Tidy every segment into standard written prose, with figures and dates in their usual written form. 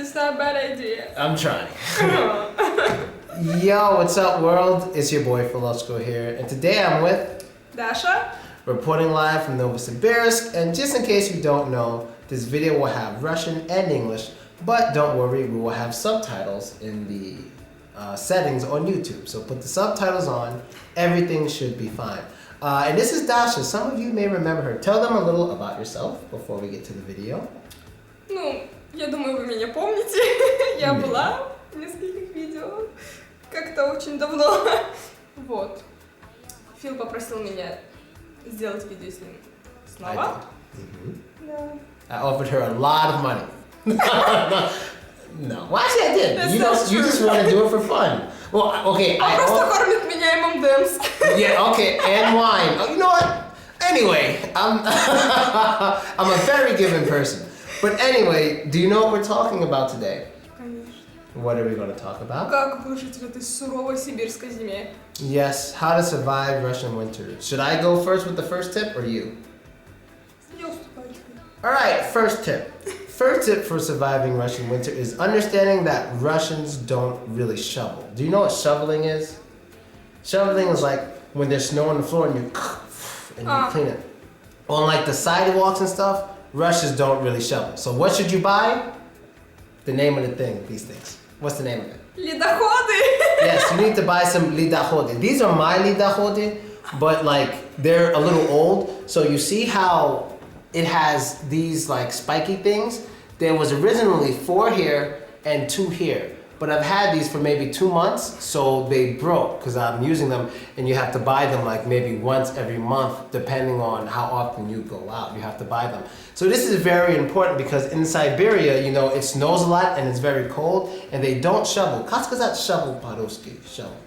It's not a bad idea. I'm trying. Yo, what's up, world? It's your boy Philochko here, and today I'm with Dasha. reporting live from Novosibirsk. And just in case you don't know, this video will have Russian and English, but don't worry, we will have subtitles in the settings on YouTube. So put the subtitles on, everything should be fine. And this is Dasha. Some of you may remember her. Tell them a little about yourself before we get to the video. Ну, я думаю, вы меня помните. Я была в нескольких видео. Как-то очень давно. Вот. Фил попросил меня сделать видео с ним снова. Да. I offered her a lot of money. No. Well, actually, I did. That's You just want to do it for fun. Well, okay. Он просто кормит меня ММДМС. Yeah, okay, and wine. Oh, you know what? Anyway, I'm a very giving person. But anyway, do you know what we're talking about today? Конечно. What are we going to talk about? Как выжить в этой суровой сибирской зиме? Yes, how to survive Russian winter. Should I go first with the first tip or you? Я уступаю тебе. Alright, first tip. First tip for surviving Russian winter is understanding that Russians don't really shovel. Do you know what shoveling is? Shoveling is like when there's snow on the floor and you clean it. On like the sidewalks and stuff, Russians don't really shovel. So what should you buy? The name of the thing, these things. What's the name of it? Ледоходы! Yes, you need to buy some lidahody. These are my lidahody, but like they're a little old. So you see how it has these like spiky things? There was originally 4 here and 2 here. But I've had these for maybe 2 months, so they broke because I'm using them, and you have to buy them like maybe once every month, depending on how often you go out. You have to buy them. So this is very important because in Siberia, you know, it snows a lot and it's very cold, and they don't shovel. Как сказать shovel по-русски? Shovel.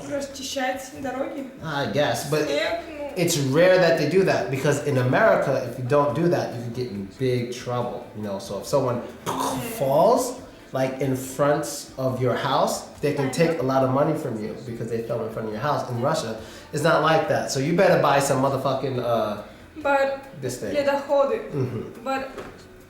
Расчищать дороги. I guess, but Снег, ну. it's rare that they do that because in America, if you don't do that, you can get in big trouble. You know, so if someone falls, like in front of your house, they can take a lot of money from you because they fell in front of your house. In Russia, it's not like that. So you better buy some motherfucking But this thing. ледоходы. But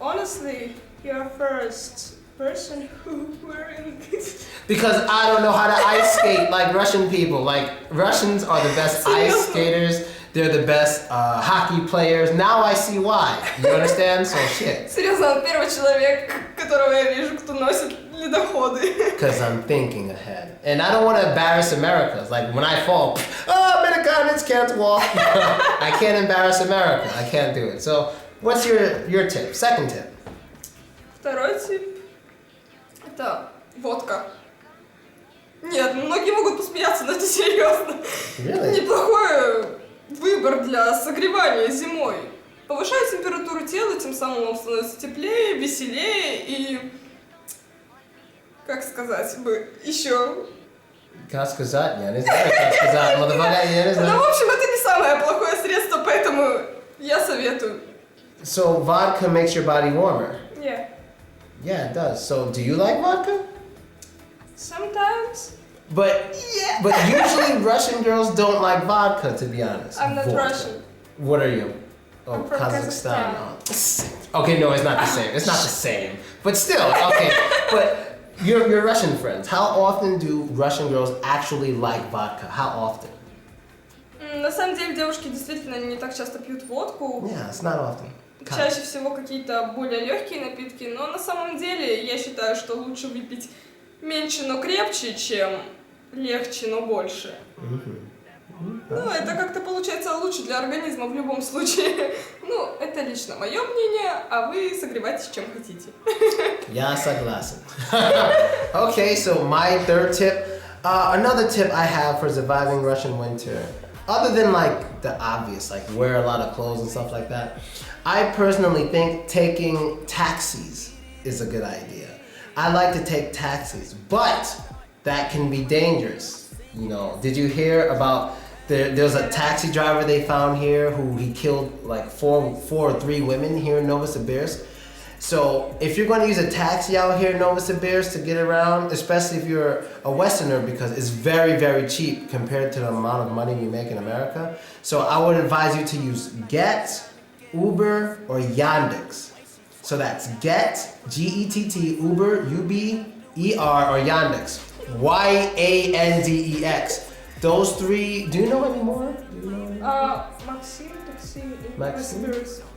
honestly, you're first person who wearing this. Because I don't know how to ice skate like Russian people. Like Russians are the best ice skaters. They're the best hockey players. Now I see why. You understand? So shit. Серьезно, он первый человек, которого я вижу, кто носит ледоходы. Because I'm thinking ahead. And I don't want to embarrass America. Like when I fall, Americans can't walk. I can't embarrass America. I can't do it. So what's your tip? Second tip. Второй тип – это водка. Нет, многие могут посмеяться, но это серьезно. Really? Неплохой выбор для согревания зимой. Повышает температуру тела, тем самым он становится теплее, веселее и, как сказать бы, еще... Как сказать? Я не знаю, как сказать, motherfucker, я не знаю. Ну, в общем, это не самое плохое средство, поэтому я советую. So vodka makes your body warmer. Yeah. Yeah, it does. So do you like vodka? Sometimes. But usually Russian girls don't like vodka, to be honest. I'm not Vodka. Russian. What are you? Oh, I'm from Kazakhstan. Oh. Okay, no, it's not the same. It's not the same. But still, okay. But your Russian friends, how often do Russian girls actually like vodka? How often? На самом деле девушки действительно не так часто пьют водку. Yeah, it's not often. Чаще всего какие-то более легкие напитки, но на самом деле я считаю, что лучше выпить меньше, но крепче, чем легче, но больше. Ну, это как-то получается лучше для организма в любом случае. Ну, это лично мое мнение, а вы согревайтесь чем хотите. Я согласен. Okay, so my third tip. Another tip I have for surviving Russian winter, other than like the obvious, like wear a lot of clothes and stuff like that, I personally think taking taxis is a good idea. I like to take taxis, but that can be dangerous. You know, did you hear about there's a taxi driver they found here who he killed like four or 3 women here in Novosibirsk? So if you're going to use a taxi out here in Novosibirsk to get around, especially if you're a Westerner, because it's very, very cheap compared to the amount of money you make in America. So I would advise you to use Get, Uber, or Yandex. So that's Get, G-E-T-T, Uber, U-B-E-R, or Yandex, Y-A-N-D-E-X. Those three, do you know any more? Maxim, taxi, Maxim?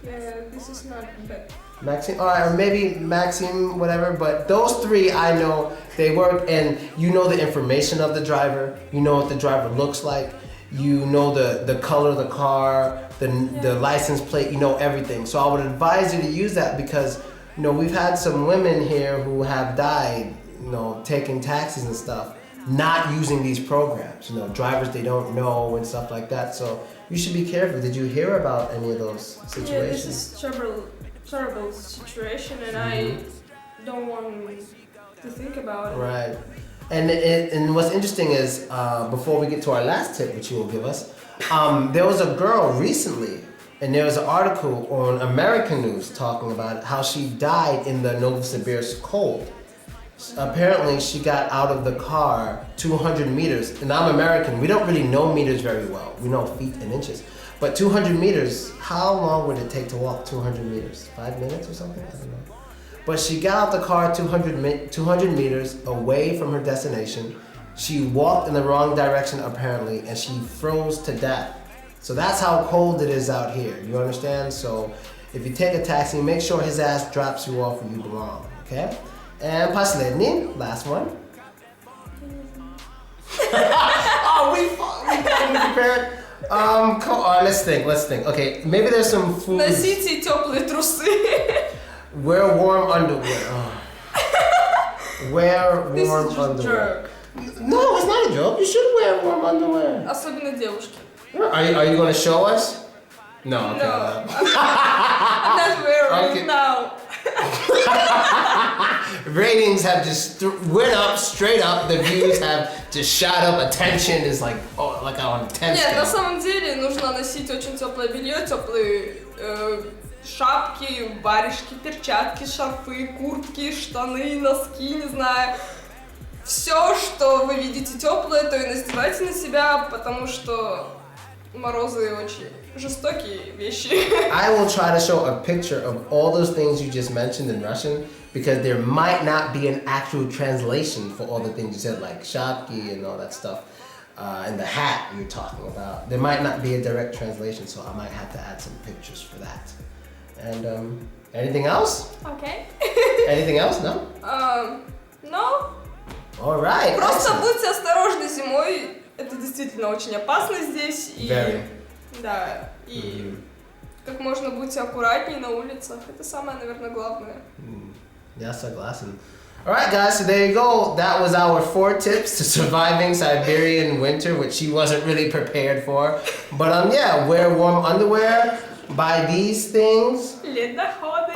yeah, this is not bad. Maxim, or maybe Maxim, whatever, but those three I know, they work, and you know the information of the driver, you know what the driver looks like, you know the color of the car, the license plate, you know everything. So I would advise you to use that because, you know, we've had some women here who have died, you know, taking taxis and stuff, not using these programs, you know, drivers they don't know and stuff like that. So you should be careful. Did you hear about any of those situations? Yeah, this is terrible situation, and I don't want to think about it. Right. And what's interesting is, before we get to our last tip, which you will give us, there was a girl recently, and there was an article on American News talking about how she died in the Novosibirsk cold. Apparently, she got out of the car 200 meters, and I'm American, we don't really know meters very well. We know feet and inches. But 200 meters, how long would it take to walk 200 meters? 5 minutes or something? I don't know. But she got out the car 200 meters away from her destination. She walked in the wrong direction apparently, and she froze to death. So that's how cold it is out here, you understand? So if you take a taxi, make sure his ass drops you off where you belong, okay? And последний, last one. Oh, we prepared. Come on, let's think. Okay, maybe there's some food. Носите теплые трусы. Wear warm underwear. Oh. Wear warm This is just underwear. joke. No, it's not a joke. You should wear warm underwear. Особенно девушки. Are you gonna show us? No. Okay. No. I'm not wearing Okay. it now. Ratings have just went up straight up. The views have just shot up. Attention is like on 10 Нет, на scale. самом деле нужно носить очень теплое белье, теплые шапки, варежки, перчатки, шарфы, куртки, штаны, носки, не знаю. Все, что вы видите теплое, то и надевайте на себя, потому что морозы очень жестокие вещи. I will try to show a picture of all those things you just mentioned in Russian because there might not be an actual translation for all the things you said, like shapki and all that stuff, and the hat you're talking about. There might not be a direct translation, so I might have to add some pictures for that. And anything else? Okay. Anything else? No? No. All right. Просто Excellent. будьте осторожны зимой. Это действительно очень опасно здесь. И, Very. да, и как можно будьте аккуратнее на улицах. Это самое, наверное, главное. Я согласен. All right, guys, so there you go. That was our 4 tips to surviving Siberian winter, which she wasn't really prepared for. But yeah, wear warm underwear, buy these things. Ледоходы.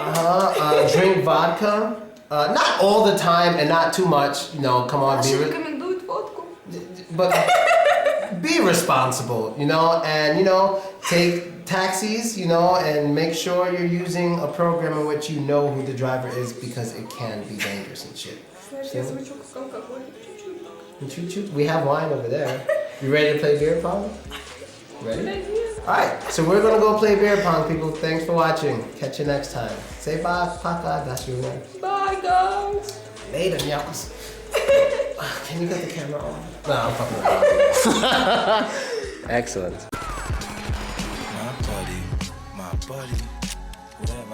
Drink vodka. Not all the time and not too much. You know, come on, Наши рекомендуют водку. but be responsible. You know, and you know, take taxis. You know, and make sure you're using a program in which you know who the driver is because it can be dangerous and shit. Знаешь, я звучу как алкоголик. Чуть-чуть. We have wine over there. You ready to play beer pong? Ready? Alright, so we're gonna go play beer pong, people. Thanks for watching. Catch you next time. Say bye, Paka, that's your name. Bye, guys. Later, nyaks. Can you get the camera on? No, I'm fucking around. Excellent. My buddy.